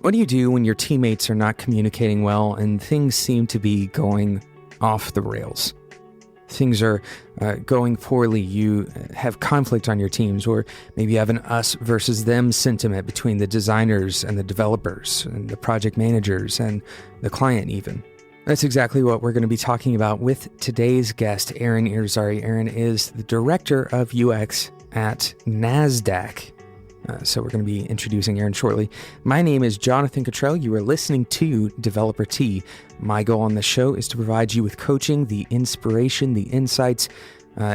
What do you do when your teammates are not communicating well and things seem to be going off the rails? Things are going poorly. You have conflict on your teams, or maybe you have an us versus them sentiment between the designers and the developers and the project managers and the client even. That's exactly what we're going to be talking about with today's guest, Aaron Irizarry. Aaron is the Director of UX at NASDAQ. So we're going to be introducing Aaron shortly. My name is Jonathan Cottrell. You are listening to Developer Tea. My goal on the show is to provide you with coaching, the inspiration, the insights,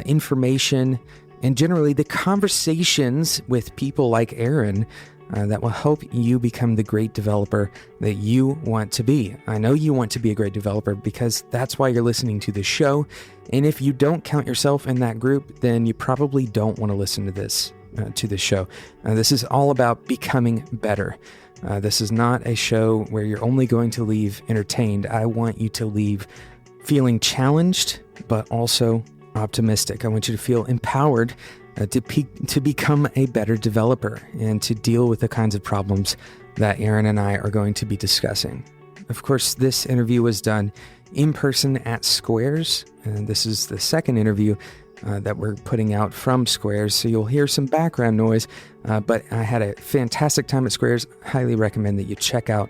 information, and generally the conversations with people like Aaron that will help you become the great developer that you want to be. I know you want to be a great developer because that's why you're listening to this show. And if you don't count yourself in that group, then you probably don't want to listen to this show. This is all about becoming better. This is not a show where you're only going to leave entertained. I want you to leave feeling challenged, but also optimistic. I want you to feel empowered to become a better developer and to deal with the kinds of problems that Aaron and I are going to be discussing. Of course, this interview was done in person at Squares, and this is the second interview that we're putting out from Squares, so you'll hear some background noise, but I had a fantastic time at Squares. Highly recommend that you check out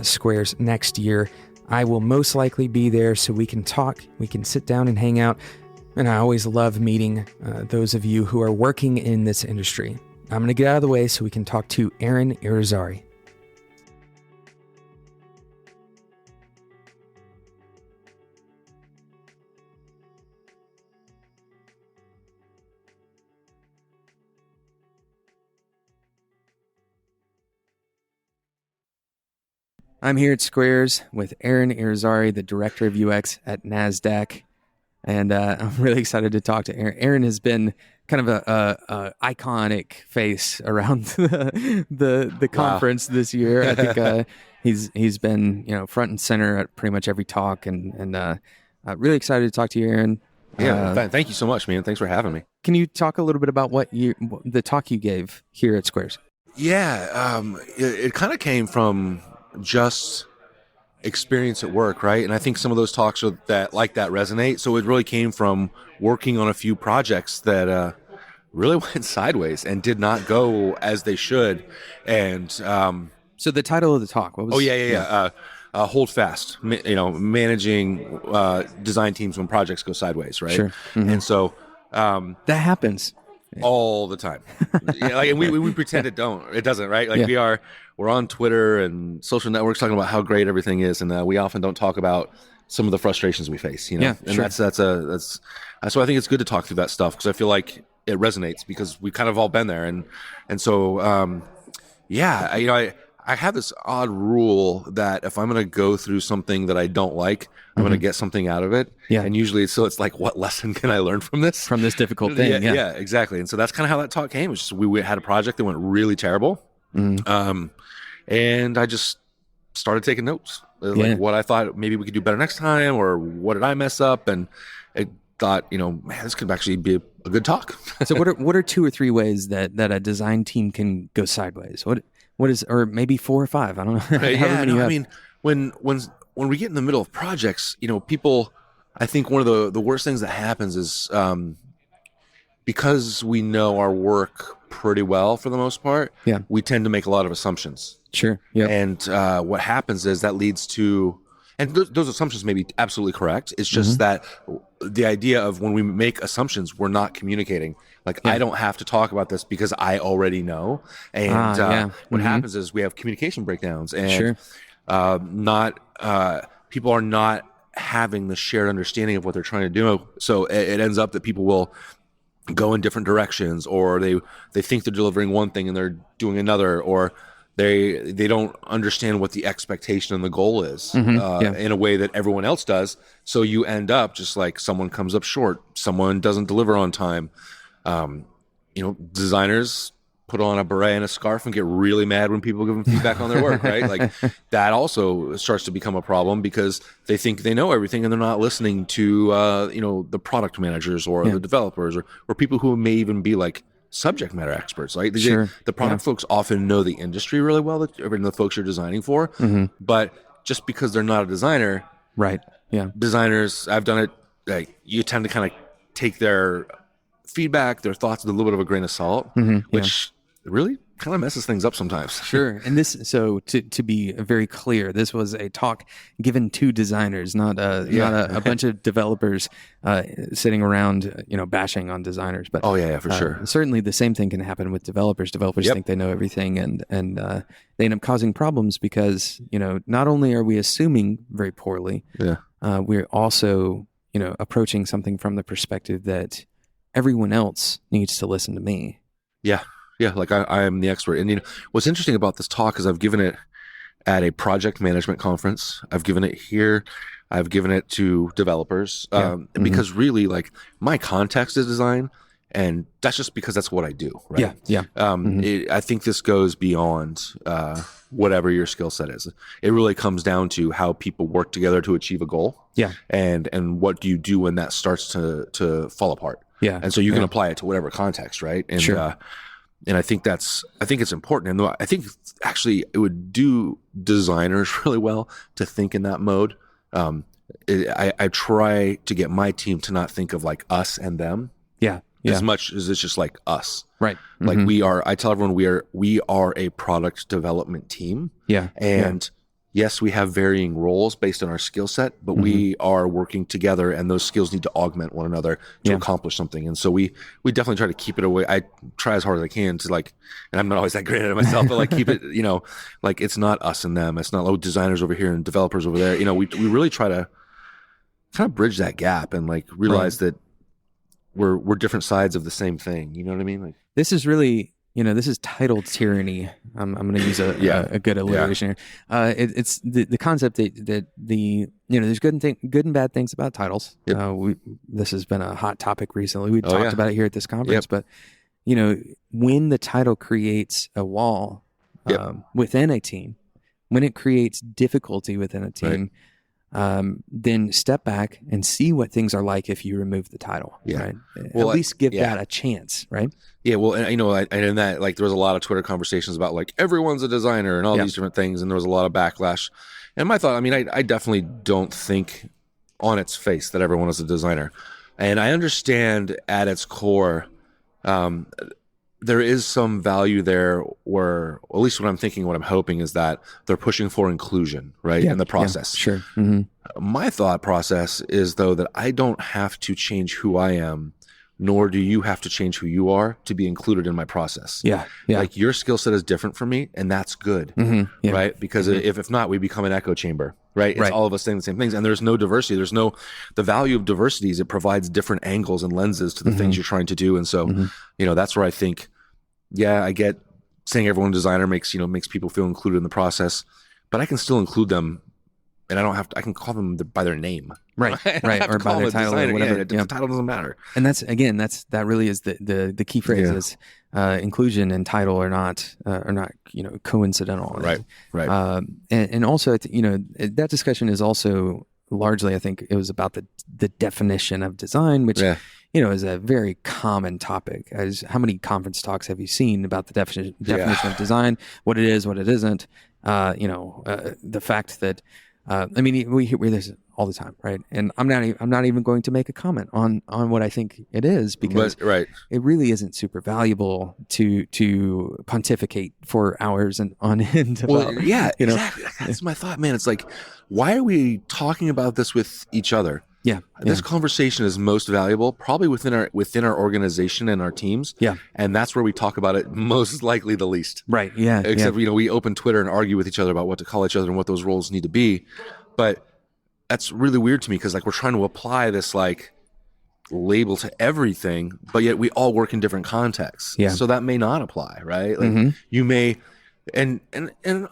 Squares next year. I will most likely be there so we can talk, we can sit down and hang out, and I always love meeting those of you who are working in this industry. I'm going to get out of the way so we can talk to Aaron Irizarry. I'm here at Squares with Aaron Irizarry, the Director of UX at NASDAQ, and I'm really excited to talk to Aaron. Aaron has been kind of a iconic face around the conference this year. I think he's been front and center at pretty much every talk, and really excited to talk to you, Aaron. Yeah, thank you so much, man. Thanks for having me. Can you talk a little bit about the talk you gave here at Squares? Yeah, it kind of came from just experience at work, right? And I think some of those talks that resonate. So it really came from working on a few projects that really went sideways and did not go as they should. And so the title of the talk, what was? Hold fast. Managing design teams when projects go sideways, right? Sure. Mm-hmm. And so that happens all the time. And we pretend it doesn't, right? We're on Twitter and social networks talking about how great everything is, and we often don't talk about some of the frustrations we face. Yeah, and sure. that's so I think it's good to talk through that stuff because I feel like it resonates because we've kind of all been there, and so I have this odd rule that if I'm going to go through something that I don't like, I'm going to get something out of it. Yeah. And usually it's like, what lesson can I learn from this? From this difficult thing. Yeah, exactly. And so that's kind of how that talk came. It was just we had a project that went really terrible. Mm-hmm. And I just started taking notes, like what I thought maybe we could do better next time, or what did I mess up? And I thought, man, this could actually be a good talk. So what are 2 or 3 ways that a design team can go sideways? What is, or maybe 4 or 5? I don't know. I mean, when we get in the middle of projects, people, I think one of the worst things that happens is because we know our work pretty well for the most part, we tend to make a lot of assumptions. Sure. Yeah. And what happens is that leads to, and those assumptions may be absolutely correct. It's just that the idea of when we make assumptions, we're not communicating. I don't have to talk about this because I already know. And what happens is we have communication breakdowns, and people are not having the shared understanding of what they're trying to do. So it ends up that people will go in different directions, or they think they're delivering one thing and they're doing another, or they don't understand what the expectation and the goal is in a way that everyone else does. So you end up just like someone comes up short, someone doesn't deliver on time. Designers put on a beret and a scarf and get really mad when people give them feedback on their work, right? That also starts to become a problem because they think they know everything and they're not listening to the product managers or the developers or people who may even be subject matter experts. Like Sure. the product folks often know the industry really well, the folks you're designing for. But just because they're not a designer, Right. Yeah. designers, I've done it. Like you tend to kind of take their feedback, their thoughts with a little bit of a grain of salt, which really kind of messes things up sometimes. Sure. And this, so to be very clear, this was a talk given to designers, not a bunch of developers sitting around, bashing on designers. But for sure. Certainly, the same thing can happen with developers. Developers think they know everything, and they end up causing problems because not only are we assuming very poorly, we're also approaching something from the perspective that everyone else needs to listen to me. Yeah. Yeah, like I am the expert. And what's interesting about this talk is I've given it at a project management conference. I've given it here. I've given it to developers because really, like, my context is design, and that's just because that's what I do, right? I think this goes beyond whatever your skill set is. It really comes down to how people work together to achieve a goal. Yeah, and what do you do when that starts to fall apart? Yeah, and so you can apply it to whatever context, right? And and I think it's important. And I think actually it would do designers really well to think in that mode. I try to get my team to not think of like us and them. As much as it's just like us. Right. Like I tell everyone we are a product development team. And yes, we have varying roles based on our skill set, but we are working together, and those skills need to augment one another to accomplish something. And so we definitely try to keep it away. I try as hard as I can to and I'm not always that great at it myself, but keep it, like it's not us and them. It's not designers over here and developers over there. We really try to kind of bridge that gap and realize that we're different sides of the same thing. You know what I mean? This is really, this is title tyranny. I'm going to use a good alliteration here. It's the concept that there's good and bad things about titles. This has been a hot topic recently. We talked about it here at this conference, but when the title creates a wall within a team, when it creates difficulty within a team, then step back and see what things are like if you remove the title. Right? Well, at least give that a chance, right? Yeah, well, and in that, there was a lot of Twitter conversations about everyone's a designer and all these different things, and there was a lot of backlash. And my thought, I definitely don't think on its face that everyone is a designer. And I understand at its core, there is some value there where, at least what I'm thinking, what I'm hoping is that they're pushing for inclusion, right, in the process. Sure. My thought process is, though, that I don't have to change who I am, nor do you have to change who you are to be included in my process. Your skill set is different from me, and that's good, right? Because if not, we become an echo chamber, right? It's all of us saying the same things, and there's no diversity. The value of diversity is it provides different angles and lenses to the things you're trying to do. And so, that's where I think, I get saying everyone designer makes people feel included in the process, but I can still include them, and I can call them by their name. Right, or by their title or whatever. The title doesn't matter. And that really is the key phrase is inclusion and title are not coincidental. Right. And also, that discussion is also largely, I think, it was about the definition of design, which is a very common topic. As how many conference talks have you seen about the definition of design, what it is, what it isn't? The fact that we hear this all the time, right? And I'm not even going to make a comment on what I think it is, because it really isn't super valuable to pontificate for hours and on end. Exactly. That's my thought, man. It's why are we talking about this with each other? This conversation is most valuable probably within our organization and our teams. And that's where we talk about it most likely the least. Right. Except we open Twitter and argue with each other about what to call each other and what those roles need to be. But that's really weird to me, because we're trying to apply this label to everything, but yet we all work in different contexts. So that may not apply, right? You may. And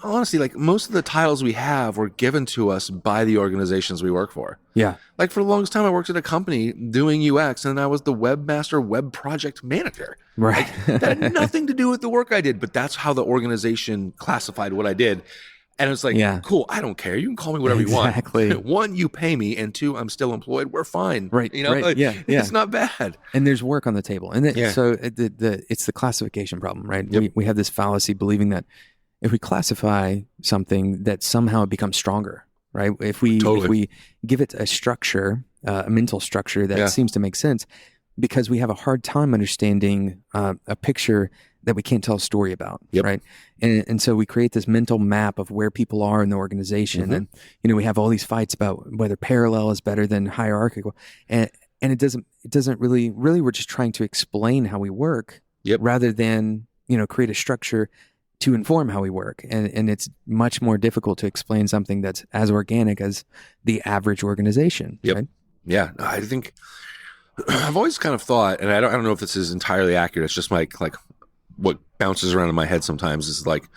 honestly, most of the titles we have were given to us by the organizations we work for. For the longest time, I worked at a company doing UX, and I was the webmaster, web project manager. Right. That had nothing to do with the work I did, but that's how the organization classified what I did. And it's like, Yeah. cool, I don't care. You can call me whatever Exactly. you want. One, you pay me, and two, I'm still employed. We're fine. Right. You know, Right. like, Yeah. Yeah. it's not bad. And there's work on the table. And Yeah. so it's the classification problem, right? Yep. We have this fallacy believing that if we classify something, that somehow it becomes stronger, right? If we give it a structure, a mental structure that seems to make sense, because we have a hard time understanding a picture that we can't tell a story about, right? And so we create this mental map of where people are in the organization, and we have all these fights about whether parallel is better than hierarchical, and it doesn't really we're just trying to explain how we work, rather than create a structure to inform how we work, and it's much more difficult to explain something that's as organic as the average organization. Right? Yeah, I think I've always kind of thought, and I don't know if this is entirely accurate. It's just like what bounces around in my head sometimes is like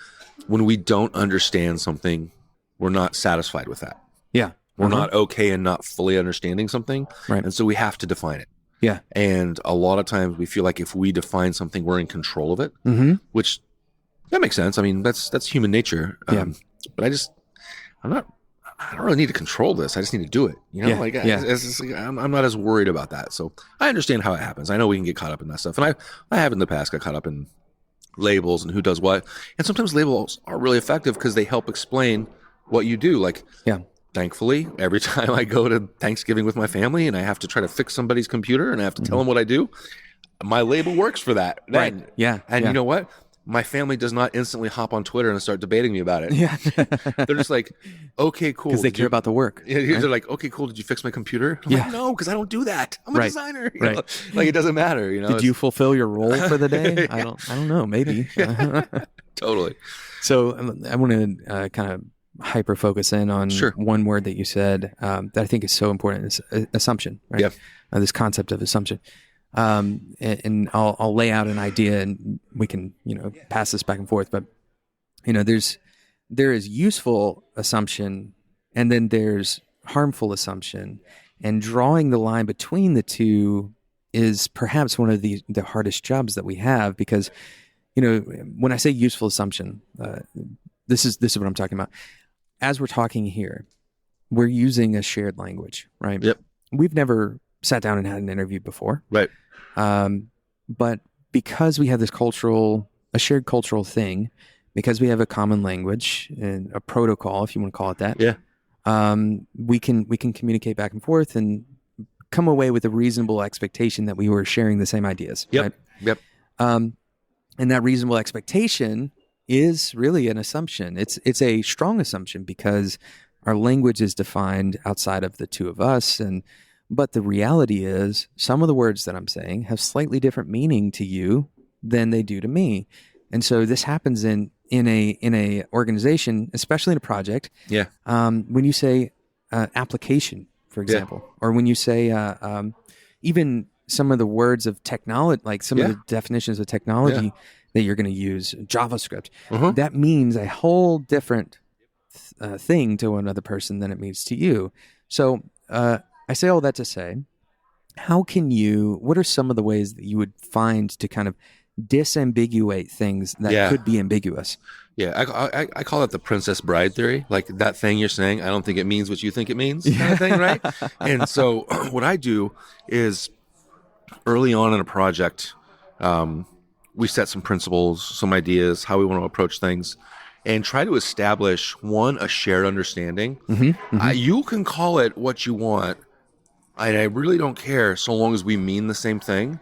when we don't understand something, we're not satisfied with that. Yeah, we're not okay and not fully understanding something, right? And so we have to define it. Yeah, and a lot of times we feel like if we define something, we're in control of it, which that makes sense. I mean, that's human nature. But I don't really need to control this. I just need to do it. I'm not as worried about that. So I understand how it happens. I know we can get caught up in that stuff. And I have in the past got caught up in labels and who does what. And sometimes labels are really effective because they help explain what you do. Like, thankfully, every time I go to Thanksgiving with my family and I have to try to fix somebody's computer and I have to tell them what I do, my label works for that. Right. And you know what? My family does not instantly hop on Twitter and start debating me about it. Yeah. They're just like, okay, cool. Because they care about the work. Yeah, right? They're like, okay, cool. Did you fix my computer? I'm like, no, because I don't do that. I'm a designer. You know? Like, it doesn't matter. Did you fulfill your role for the day? I don't know. Maybe. Totally. So I want to kind of hyper focus in on one word that you said that I think is so important. Is assumption, right? Yeah. This concept of assumption. And I'll lay out an idea and we can, pass this back and forth, but there is useful assumption and then there's harmful assumption, and drawing the line between the two is perhaps one of the hardest jobs that we have, because, when I say useful assumption, this is what I'm talking about. As we're talking here, we're using a shared language, right? Yep. We've never sat down and had an interview before. Right. But because we have this a shared cultural thing, because we have a common language and a protocol, if you want to call it that, we can communicate back and forth and come away with a reasonable expectation that we were sharing the same ideas. Right? Yep. And that reasonable expectation is really an assumption. It's a strong assumption because our language is defined outside of the two of us, but the reality is some of the words that I'm saying have slightly different meaning to you than they do to me. And so this happens in a organization, especially in a project. Yeah. When you say application, for example, or when you say even some of the words of technology, like some of the definitions of technology that you're going to use, JavaScript, that means a whole different thing to another person than it means to you. So I say all that to say, what are some of the ways that you would find to kind of disambiguate things that could be ambiguous? Yeah, I call it the Princess Bride theory. Like that thing you're saying, I don't think it means what you think it means, kind of thing, right? And so what I do is early on in a project, we set some principles, some ideas, how we want to approach things, and try to establish, a shared understanding. You can call it what you want, and I really don't care so long as we mean the same thing.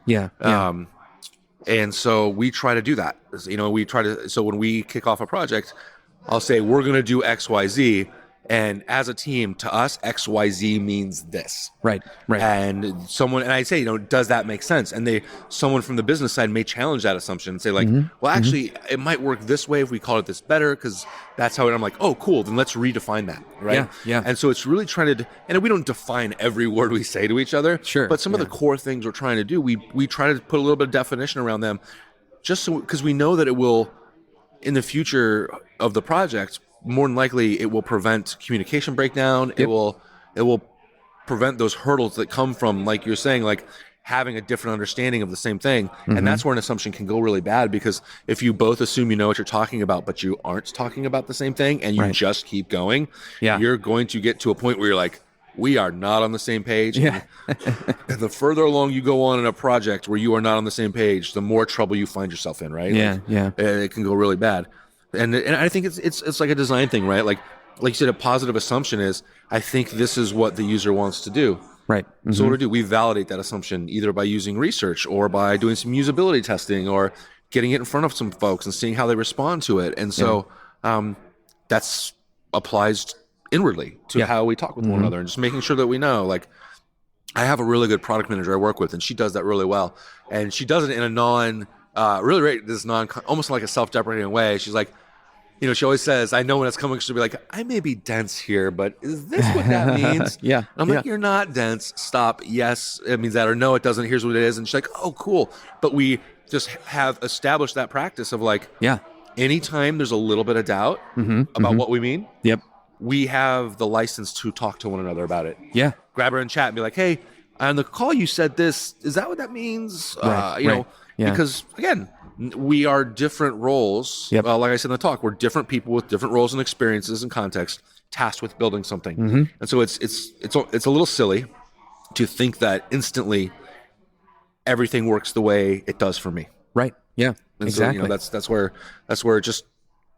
And so we try to do that. So when we kick off a project, I'll say, we're going to do X, Y, Z. And as a team, to us, X, Y, Z means this. Right. And I say, does that make sense? And someone from the business side may challenge that assumption and say like, well, actually, it might work this way if we call it this better, because that's how I'm like, oh, cool. Then let's redefine that. Right. Yeah. And so it's really trying to, and we don't define every word we say to each other. Sure. But some of the core things we're trying to do, we try to put a little bit of definition around them, just so, because we know that it will, in the future of the project, more than likely it will prevent communication breakdown. It will prevent those hurdles that come from, like you're saying, like having a different understanding of the same thing. And that's where an assumption can go really bad, because if you both assume you know what you're talking about, but you aren't talking about the same thing, and you just keep going, you're going to get to a point where you're like, we are not on the same page. Yeah. And the further along you go on in a project where you are not on the same page, the more trouble you find yourself in, right? Yeah, It can go really bad. And I think it's like a design thing, right? Like you said, a positive assumption is, I think this is what the user wants to do. Right. So what do we validate that assumption either by using research or by doing some usability testing or getting it in front of some folks and seeing how they respond to it. And so that's applies inwardly to how we talk with one another, and just making sure that we know, like, I have a really good product manager I work with, and she does that really well. And she does it in a almost like a self-deprecating way. She's like, she always says, I know when it's coming, she'll be like, I may be dense here, but is this what that means? Yeah. I'm like, you're not dense. Stop. Yes, it means that. Or no, it doesn't. Here's what it is. And she's like, oh, cool. But we just have established that practice of like, anytime there's a little bit of doubt about what we mean, we have the license to talk to one another about it. Yeah. Grab her in chat and be like, hey, on the call you said this. Is that what that means? Because again, we are different roles. Like I said in the talk, we're different people with different roles and experiences and context, tasked with building something. And so it's a little silly to think that instantly everything works the way it does for me. Right. Yeah. And exactly. So, that's where just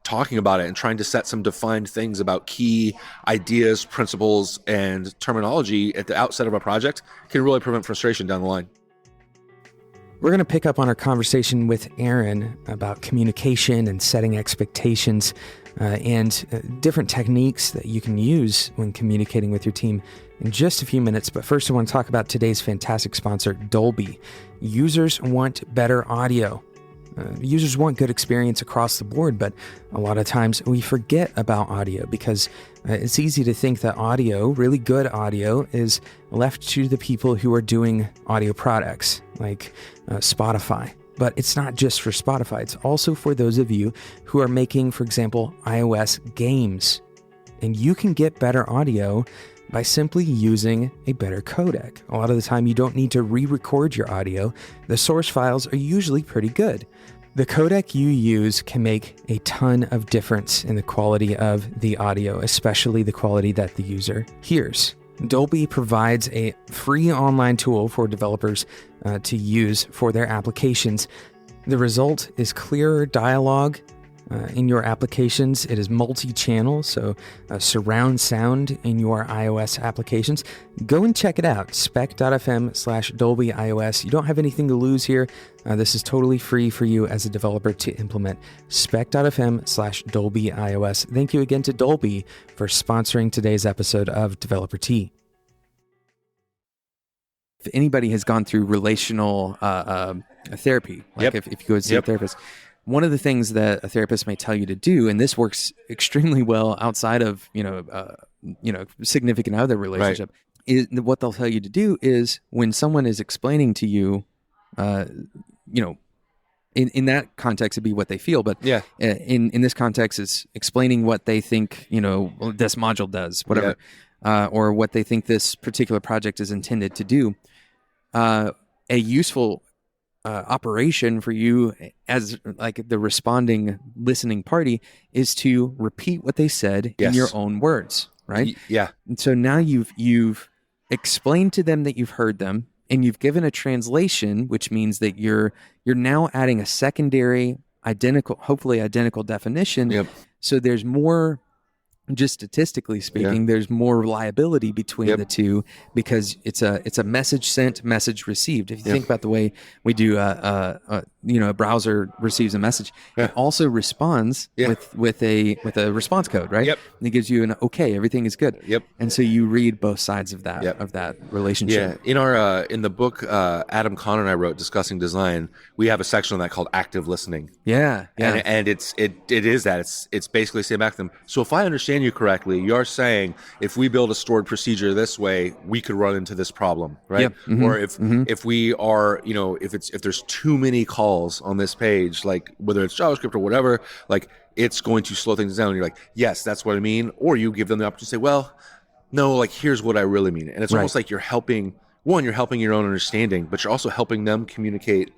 talking about it and trying to set some defined things about key ideas, principles, and terminology at the outset of a project can really prevent frustration down the line. We're going to pick up on our conversation with Aaron about communication and setting expectations and different techniques that you can use when communicating with your team in just a few minutes. But first, I want to talk about today's fantastic sponsor, Dolby. Users want better audio. Users want good experience across the board, but a lot of times we forget about audio because it's easy to think that audio, really good audio, is left to the people who are doing audio products like Spotify. But it's not just for Spotify. It's also for those of you who are making, for example, iOS games. And you can get better audio by simply using a better codec. A lot of the time, you don't need to re-record your audio. The source files are usually pretty good. The codec you use can make a ton of difference in the quality of the audio, especially the quality that the user hears. Dolby provides a free online tool for developers to use for their applications. The result is clearer dialogue in your applications. It is multi-channel, so surround sound in your iOS applications. Go and check it out, spec.fm/Dolby iOS. You don't have anything to lose here. This is totally free for you as a developer to implement. spec.fm/Dolby iOS. Thank you again to Dolby for sponsoring today's episode of Developer Tea. If anybody has gone through relational therapy, like if you go to see a therapist, one of the things that a therapist may tell you to do, and this works extremely well outside of significant other relationship, is what they'll tell you to do is when someone is explaining to you, in that context it'd be what they feel, but in this context it's explaining what they think this module does, whatever, or what they think this particular project is intended to do. A useful operation for you as like the responding listening party is to repeat what they said in your own words, right? And so now you've explained to them that you've heard them, and you've given a translation, which means that you're now adding a secondary hopefully identical definition. So there's more, just statistically speaking, there's more reliability between the two because it's a message sent, message received. If you think about the way we do, a browser receives a message, it also responds with a response code, right? And it gives you an okay, everything is good. And so you read both sides of that relationship. In our in the book Adam Kahn and I wrote discussing design, we have a section on that called active listening. And it is that it's basically saying back to them, so if I understand you correctly, you're saying if we build a stored procedure this way, we could run into this problem, right? Or if we are, if there's too many calls on this page, like whether it's JavaScript or whatever, like it's going to slow things down. And you're like, yes, that's what I mean. Or you give them the opportunity to say, well, no, like here's what I really mean. And it's almost like you're helping one, you're helping your own understanding, but you're also helping them communicate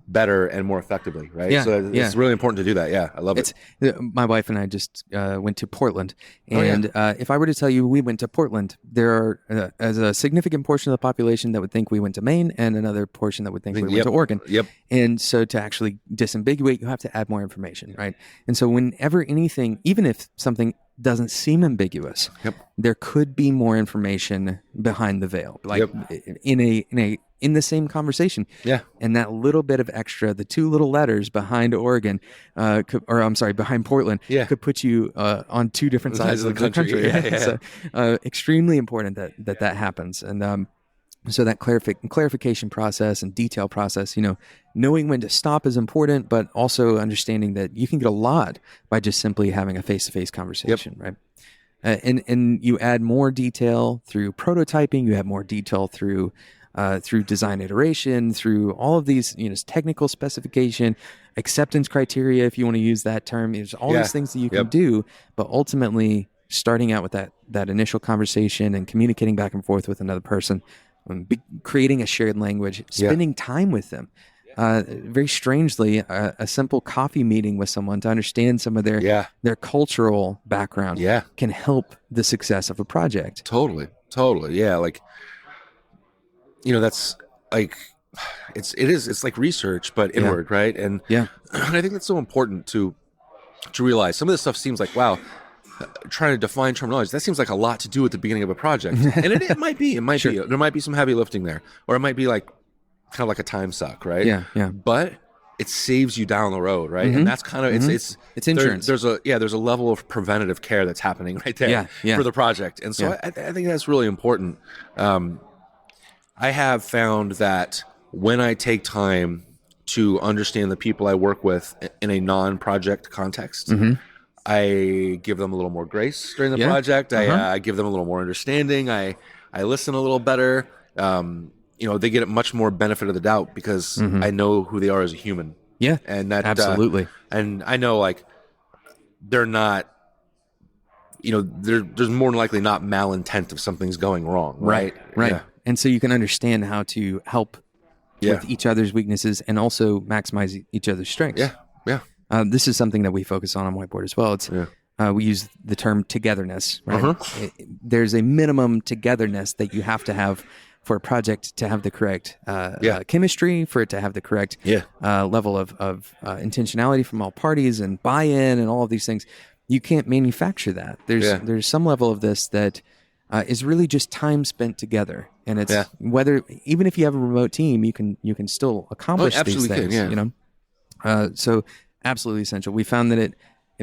better and more effectively, right? Yeah, So it's really important to do that. Yeah, I love it. My wife and I just went to Portland, Oh, yeah. and if I were to tell you we went to Portland, there are as a significant portion of the population that would think we went to Maine, and another portion that would think we went to Oregon. Yep. And so to actually disambiguate, you have to add more information, right? And so whenever anything, even if something doesn't seem ambiguous, there could be more information behind the veil, like in the same conversation. Yeah. And that little bit of extra, the two little letters behind Oregon, behind Portland, could put you on two different sides of the country. Yeah. So extremely important that happens. And so that clarification process and detail process, knowing when to stop is important, but also understanding that you can get a lot by just simply having a face-to-face conversation, right? And you add more detail through prototyping, you have more detail through design iteration, through all of these, technical specification, acceptance criteria, if you want to use that term. There's all these things that you can do, but ultimately starting out with that initial conversation and communicating back and forth with another person, creating a shared language, spending time with them. Very strangely, a simple coffee meeting with someone to understand some of their cultural background can help the success of a project. Totally. Yeah. Like, that's like, it's like research, but inward, right? And I think that's so important to realize. Some of this stuff seems like, wow, trying to define terminology, that seems like a lot to do at the beginning of a project. And it might be. There might be some heavy lifting there. Or it might be like kind of like a time suck, right? Yeah. But it saves you down the road, right? And that's kind of it's insurance. There's a level of preventative care that's happening right there for the project. And so I think that's really important. I have found that when I take time to understand the people I work with in a non-project context, I give them a little more grace during the project. I give them a little more understanding. I listen a little better. They get much more benefit of the doubt because I know who they are as a human. Yeah, and that absolutely. And I know, like, they're not. There's more than likely not malintent if something's going wrong. Right. Yeah. And so you can understand how to help with each other's weaknesses and also maximize each other's strengths. Yeah. This is something that we focus on Whiteboard as well. It's we use the term togetherness, right? There's a minimum togetherness that you have to have for a project to have the correct chemistry, for it to have the correct level of intentionality from all parties and buy-in and all of these things. You can't manufacture that. There's some level of this that is really just time spent together, and it's whether even if you have a remote team, you can still accomplish these things. So absolutely essential. We found that it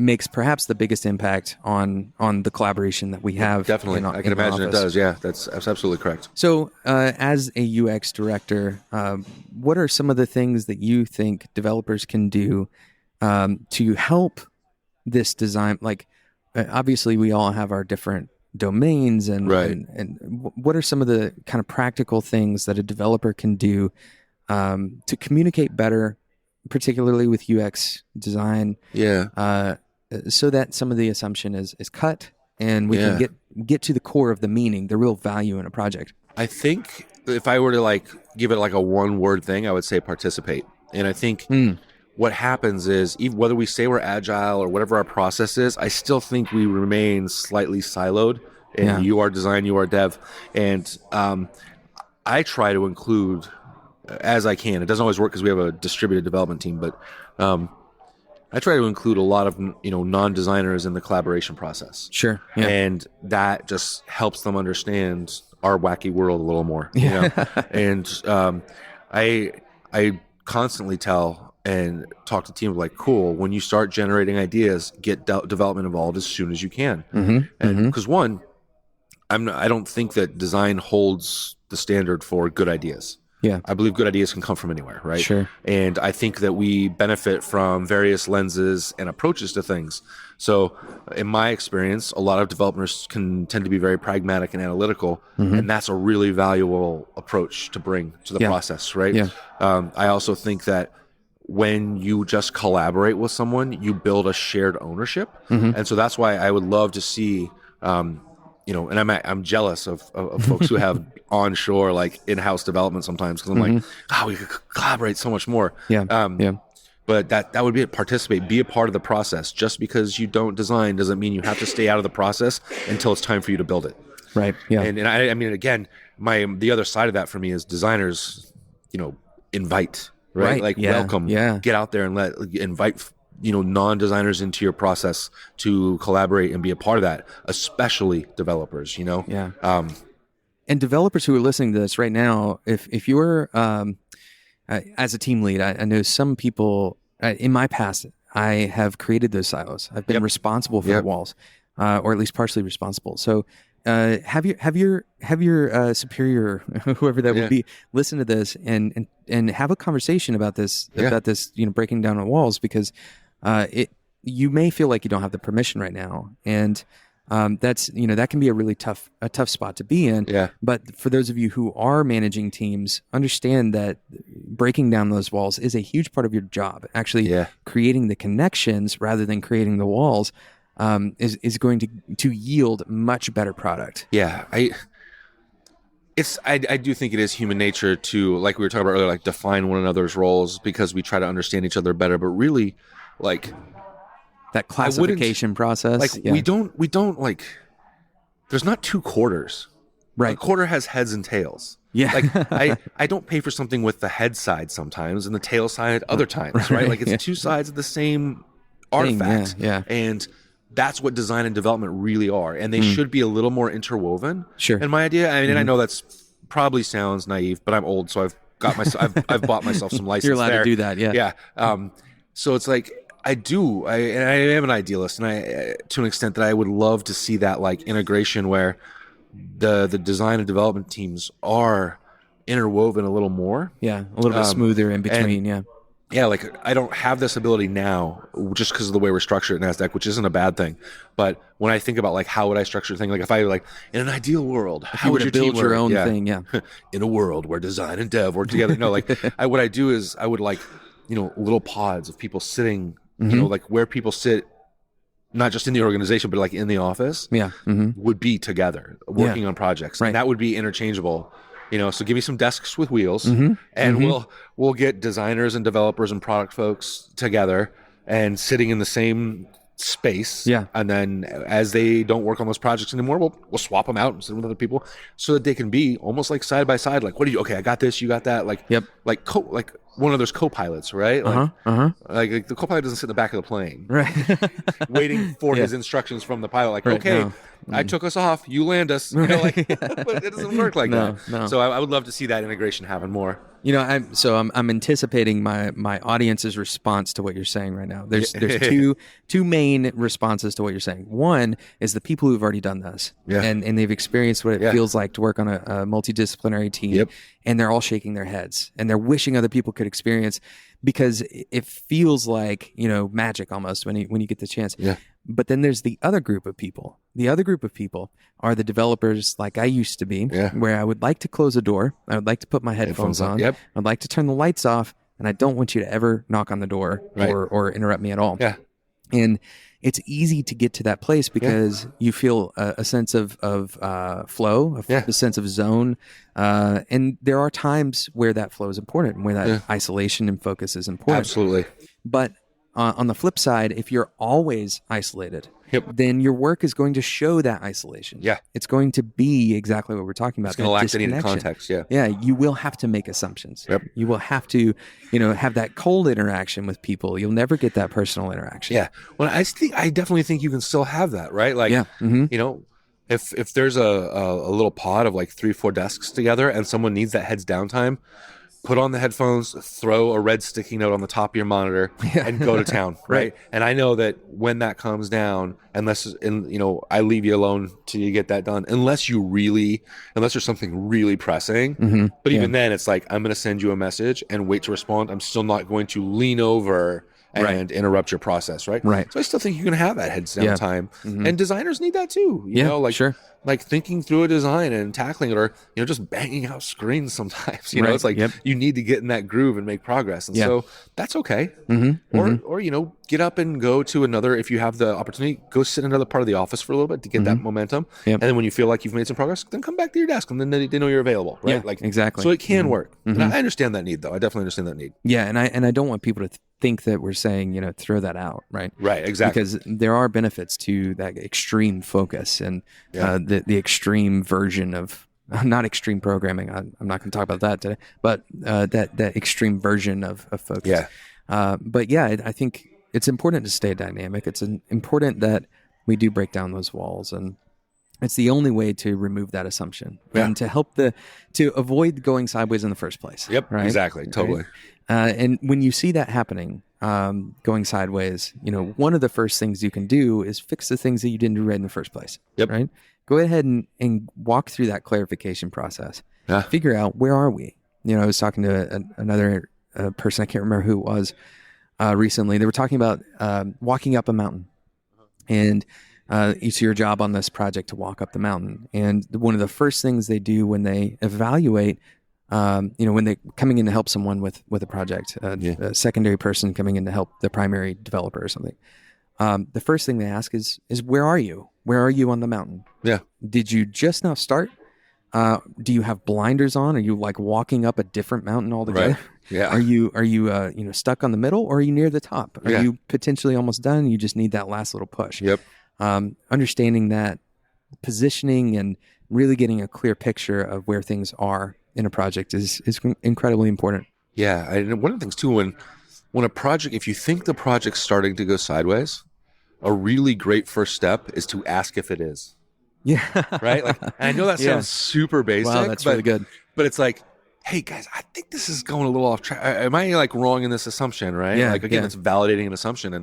makes perhaps the biggest impact on the collaboration that we have. Definitely, I can imagine it does. Yeah, that's absolutely correct. So, as a UX director, what are some of the things that you think developers can do to help this design? Like, obviously, we all have our different domains, and what are some of the kind of practical things that a developer can do to communicate better, particularly with UX design? So that some of the assumption is cut, and we can get to the core of the meaning, the real value in a project. I think if I were to give it a one word thing, I would say participate. And I think what happens is, even whether we say we're agile or whatever our process is, I still think we remain slightly siloed. And you are design, you are dev, and I try to include as I can. It doesn't always work because we have a distributed development team, but I try to include a lot of non-designers in the collaboration process. Sure. Yeah. And that just helps them understand our wacky world a little more. And I constantly tell and talk to teams cool, when you start generating ideas, get development involved as soon as you can. And because I don't think that design holds the standard for good ideas. Yeah. I believe good ideas can come from anywhere, right? Sure. And I think that we benefit from various lenses and approaches to things. So in my experience, a lot of developers can tend to be very pragmatic and analytical, and that's a really valuable approach to bring to the process, right? Yeah. I also think that when you just collaborate with someone, you build a shared ownership. And so that's why I would love to see and I'm jealous of folks who have onshore like in-house development sometimes, because I'm like, we could collaborate so much more. Yeah. But that would be it. Participate, be a part of the process. Just because you don't design doesn't mean you have to stay out of the process until it's time for you to build it. Right. Yeah. And I mean, again, the other side of that for me is designers, invite, right? Like welcome, get out there and invite, non-designers into your process to collaborate and be a part of that, especially developers, Yeah. And developers who are listening to this right now, if you're, as a team lead, I know some people in my past, I have created those silos. I've been responsible for the walls, or at least partially responsible. So, have your superior, whoever that would be, listen to this and have a conversation about this, breaking down the walls, because you may feel like you don't have the permission right now, and that's that can be a really tough spot to be in. Yeah. But for those of you who are managing teams, understand that breaking down those walls is a huge part of your job. Actually, creating the connections rather than creating the walls is going to yield much better product. Yeah, I do think it is human nature to, like we were talking about earlier, like define one another's roles because we try to understand each other better. But really, like that classification process, like we don't like. There's not two quarters. Right. A quarter has heads and tails. Yeah. Like I don't pay for something with the head side sometimes and the tail side other times, right? Like it's two sides of the same artifact. Yeah. And that's what design and development really are. And they should be a little more interwoven. Sure. And my idea, I mean, and I know that's probably sounds naive, but I'm old, so I've bought myself some license. You're allowed there. to do that, yeah. Yeah. So it's like I am an idealist, and to an extent that I would love to see that like integration where the design and development teams are interwoven a little more. Yeah, a little bit smoother in between, Yeah, like I don't have this ability now just because of the way we're structured at NASDAQ, which isn't a bad thing. But when I think about like how would I structure a thing, like if I like in an ideal world, how would you build your own thing? Yeah, in a world where design and dev work together. No, like what I do is I would like little pods of people sitting, like where people sit, not just in the organization but like in the office. Yeah, would be together working on projects, and that would be interchangeable. So give me some desks with wheels, and we'll get designers and developers and product folks together and sitting in the same space. Yeah. And then as they don't work on those projects anymore, we'll swap them out and sit with other people so that they can be almost like side by side. Like, okay, I got this, you got that. Like, like one of those co-pilots, right? Like the co-pilot doesn't sit in the back of the plane, right? waiting for his instructions from the pilot. Like, okay. I took us off. You land us. But it doesn't work like that. No. So I would love to see that integration happen more. I'm anticipating my audience's response to what you're saying right now. There's two main responses to what you're saying. One is the people who've already done this, and they've experienced what it feels like to work on a multidisciplinary team, and they're all shaking their heads and they're wishing other people could experience, because it feels like magic almost when you get the chance. Yeah. But then there's the other group of people. The other group of people are the developers like I used to be, where I would like to close a door. I would like to put my headphones on. Yep. I'd like to turn the lights off, and I don't want you to ever knock on the door or interrupt me at all. Yeah. And it's easy to get to that place because you feel a sense of flow, a sense of zone. And there are times where that flow is important and where that isolation and focus is important. Absolutely. But on the flip side, if you're always isolated, then your work is going to show that isolation. Yeah. It's going to be exactly what we're talking about. It's going to lack any context. Yeah. Yeah. You will have to make assumptions. Yep. You will have to, have that cold interaction with people. You'll never get that personal interaction. Yeah. Well, I definitely think you can still have that, right? Like, if there's a little pod of like 3-4 desks together and someone needs that heads downtime, put on the headphones, throw a red sticky note on the top of your monitor, and go to town, right? And I know that when that comes down, I leave you alone till you get that done, unless there's something really pressing. But even then, it's like, I'm going to send you a message and wait to respond. I'm still not going to lean over and interrupt your process, right? Right. So I still think you can have that heads down time, and designers need that too. like thinking through a design and tackling it, or just banging out screens sometimes. It's like you need to get in that groove and make progress, and so that's okay. Or get up and go to another, if you have the opportunity, go sit in another part of the office for a little bit to get that momentum, and then when you feel like you've made some progress, then come back to your desk, and then they know you're available, right? Exactly. So it can work, and I understand that need, though. I definitely understand that need. Yeah, and I don't want people to think that we're saying throw that out, right? Right, exactly. Because there are benefits to that extreme focus and the extreme version of, not extreme programming. I'm not going to talk about that today, but that extreme version of focus. Yeah. But yeah, I think it's important to stay dynamic. It's important that we do break down those walls, and it's the only way to remove that assumption and to help to avoid going sideways in the first place. Yep. Right? Exactly. Totally. And when you see that happening, going sideways, one of the first things you can do is fix the things that you didn't do right in the first place. Yep. Right. Go ahead and walk through that clarification process. Yeah. Figure out, where are we? I was talking to another person, I can't remember who it was, recently. They were talking about walking up a mountain, and it's your job on this project to walk up the mountain. And one of the first things they do when they evaluate, when they're coming in to help someone with a project, a secondary person coming in to help the primary developer or something, the first thing they ask is where are you? Where are you on the mountain? Yeah. Did you just now start? Do you have blinders on? Are you like walking up a different mountain altogether? Right. Yeah. Are you stuck on the middle, or are you near the top? Are you potentially almost done and you just need that last little push? Yep. Understanding that positioning and really getting a clear picture of where things are in a project is incredibly important. Yeah. And one of the things too, when a project, if you think the project's starting to go sideways, a really great first step is to ask if it is. Yeah. Right? Like, and I know that sounds super basic. Wow, that's really good. But it's like, hey guys, I think this is going a little off track. Am I like wrong in this assumption, right? Yeah, like again, it's validating an assumption,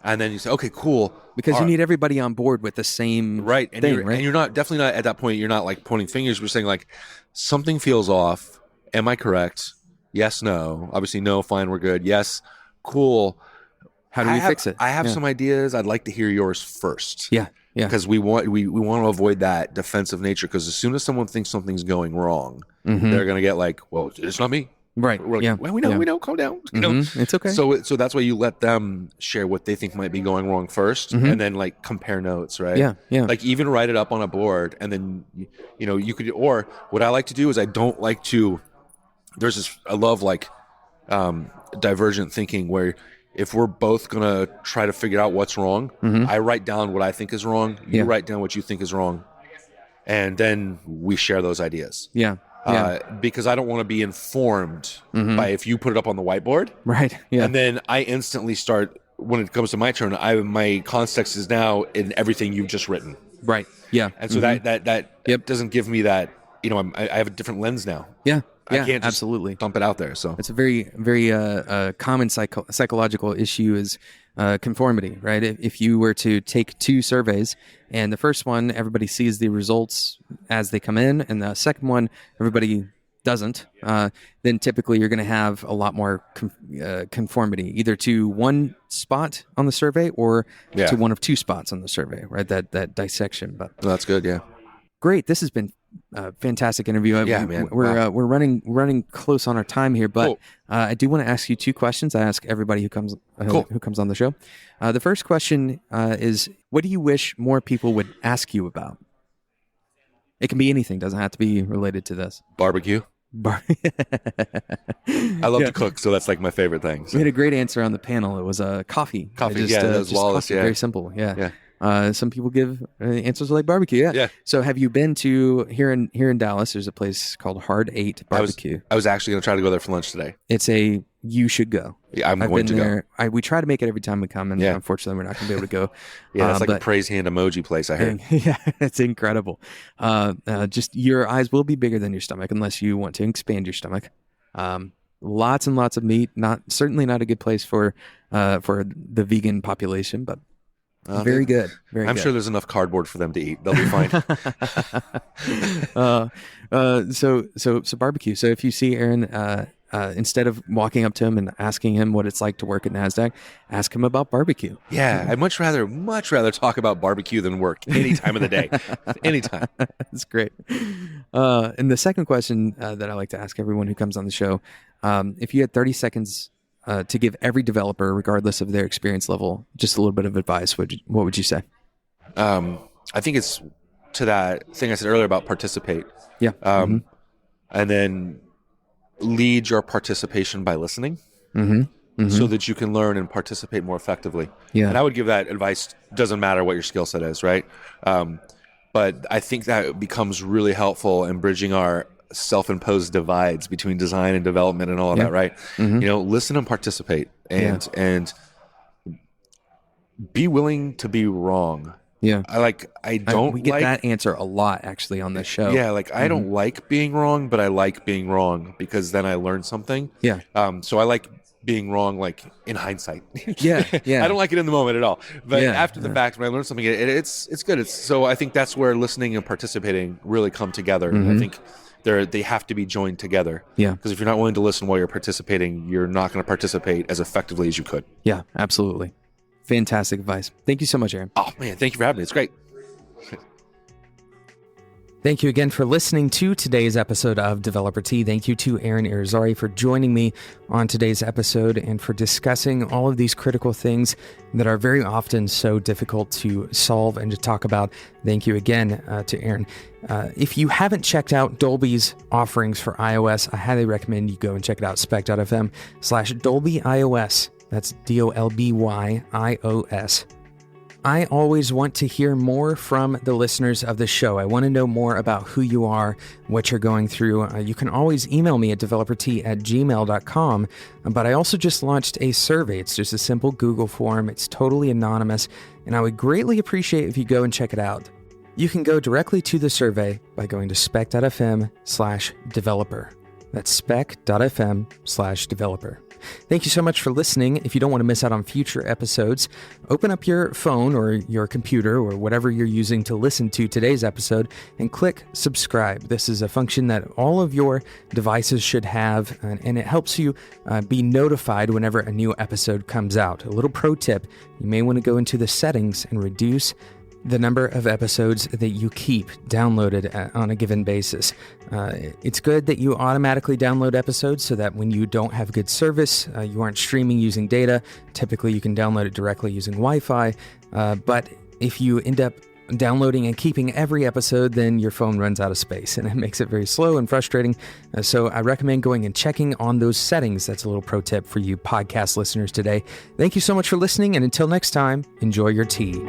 and then you say, okay, cool, because you need everybody on board with the same and thing, and you're not, definitely not at that point. You're not like pointing fingers. We're saying like, something feels off. Am I correct? Yes, no. Obviously, no. Fine, we're good. Yes, cool. How do we fix it? I have some ideas. I'd like to hear yours first. Yeah. Because we want to avoid that defensive nature. Because as soon as someone thinks something's going wrong, they're gonna get like, well, it's not me. Right. We're like, well, we know. Calm down. It's okay. So that's why you let them share what they think might be going wrong first, and then like compare notes, right? Yeah. Like even write it up on a board, and then you could. Or what I like to do is I don't like to. I love like divergent thinking where, if we're both going to try to figure out what's wrong, I write down what I think is wrong. You write down what you think is wrong. And then we share those ideas. Yeah. Because I don't want to be informed by if you put it up on the whiteboard. Right. Yeah. And then I instantly start, when it comes to my turn, my context is now in everything you've just written. Right. Yeah. And so that doesn't give me that, I have a different lens now. Yeah. I can't just absolutely dump it out there. So it's a very, very common psychological issue is conformity, right? If you were to take two surveys, and the first one, everybody sees the results as they come in, and the second one, everybody doesn't, then typically you're going to have a lot more conformity, either to one spot on the survey or to one of two spots on the survey, right? That dissection. But that's good. Yeah. Great. This has been a fantastic interview. Man. We're running close on our time here, but I do want to ask you two questions. I ask everybody who comes on the show. The first question is, what do you wish more people would ask you about? It can be anything. Doesn't have to be related to this. Barbecue. I love to cook, so that's like my favorite thing. So. We had a great answer on the panel. It was coffee. Coffee. That was Wallace. Coffee, very simple. Yeah. Some people give answers like barbecue. Yeah. So have you been to here in Dallas? There's a place called Hard 8 Barbecue. I was actually going to try to go there for lunch today. You should go. Yeah, I've going to there. We try to make it every time we come, and unfortunately, we're not going to be able to go. It's like a praise hand emoji place, I heard. Yeah, it's incredible. Just your eyes will be bigger than your stomach unless you want to expand your stomach. Lots and lots of meat. Certainly not a good place for the vegan population, but. Very good. I'm sure there's enough cardboard for them to eat. They'll be fine. So barbecue. So if you see Aaron instead of walking up to him and asking him what it's like to work at NASDAQ, ask him about barbecue. Yeah, I'd much rather talk about barbecue than work any time of the day. Anytime. That's great. And the second question that I like to ask everyone who comes on the show, if you had 30 seconds to give every developer, regardless of their experience level, just a little bit of advice, what would you say? I think it's to that thing I said earlier about participate. Yeah. And then lead your participation by listening so that you can learn and participate more effectively. Yeah. And I would give that advice, doesn't matter what your skill set is, right? But I think that becomes really helpful in bridging our self-imposed divides between design and development and all of that, right? Listen and participate and be willing to be wrong. Yeah. We get that answer a lot actually on this show. Yeah, I don't like being wrong, but I like being wrong because then I learn something. Yeah. So I like being wrong, in hindsight. Yeah. I don't like it in the moment at all. But after the fact, when I learn something, it's good. So I think that's where listening and participating really come together. I think they have to be joined together. Yeah. Because if you're not willing to listen while you're participating, you're not going to participate as effectively as you could. Yeah, absolutely. Fantastic advice. Thank you so much, Aaron. Oh, man. Thank you for having me. It's great. Thank you again for listening to today's episode of Developer Tea. Thank you to Aaron Irizarry for joining me on today's episode and for discussing all of these critical things that are very often so difficult to solve and to talk about. Thank you again to Aaron. If you haven't checked out Dolby's offerings for iOS, I highly recommend you go and check it out, spec.fm/Dolby iOS. That's DOLBYIOS. I always want to hear more from the listeners of the show. I want to know more about who you are, what you're going through. You can always email me at developertea@gmail.com, but I also just launched a survey. It's just a simple Google form. It's totally anonymous, and I would greatly appreciate if you go and check it out. You can go directly to the survey by going to spec.fm/developer. That's spec.fm/developer. Thank you so much for listening. If you don't want to miss out on future episodes, open up your phone or your computer or whatever you're using to listen to today's episode and click subscribe. This is a function that all of your devices should have, and it helps you be notified whenever a new episode comes out. A little pro tip, you may want to go into the settings and reduce the number of episodes that you keep downloaded on a given basis. It's good that you automatically download episodes so that when you don't have good service, you aren't streaming using data. Typically, you can download it directly using Wi-Fi. But if you end up downloading and keeping every episode, then your phone runs out of space, and it makes it very slow and frustrating. So I recommend going and checking on those settings. That's a little pro tip for you podcast listeners today. Thank you so much for listening, and until next time, enjoy your tea.